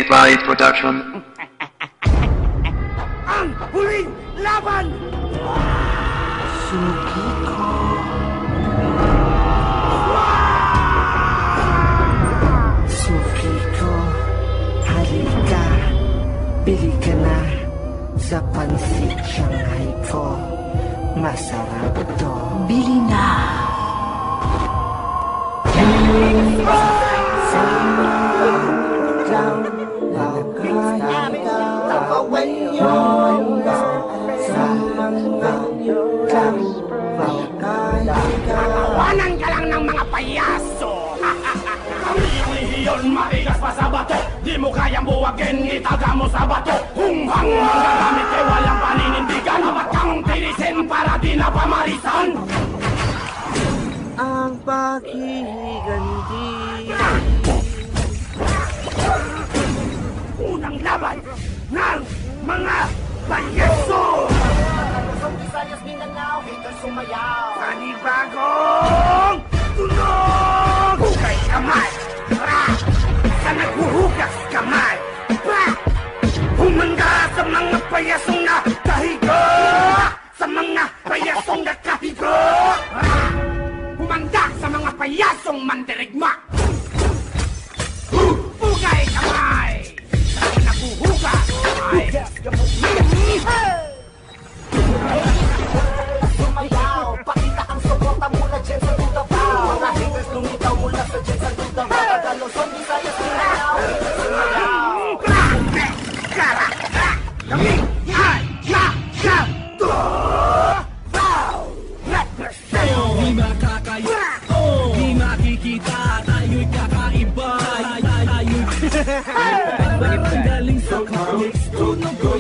Bye Production. Ang huling laban! Suki ko. Suki ko. Halika. Bili ka na sa pansit Shanghai ko. Masarap to. Bili na. Tawanan ka lang ng mga payaso! Kami ang lehiyon, maigas pa sa bato. Di mo kayang buwagin, itaga mo sa bato. Hunghang manggagamit kay walang paninindigan. Amat kang tirisin para di na pamarisan. Ang paghihiganti. Unang laban ng mga payaso! Visayas, Mindanao, haters sumayaw. Panibagong tunog! Hugay kamay! Ra! Sa naghuhugas kamay! Pa! Humanda sa mga payasong nakahiga! Sa mga payasong nakahiga! Ra! Humanda sa mga payasong mandirigma! Hugay kamay! Sa naghuhugas kamay! Sumayaw, pakita ang suporta mula dyan sa Tudabaw. Mga haters lumitaw mula sa dyan sa Tudabaw. Tagalozon, Visayas, Mindanao, haters sumayaw. Kara! Kami ay Tudabaw! Represent! Di makakaya, di makikita, tayo'y kakaiba. Tayo'y galing sa comics, tunog ko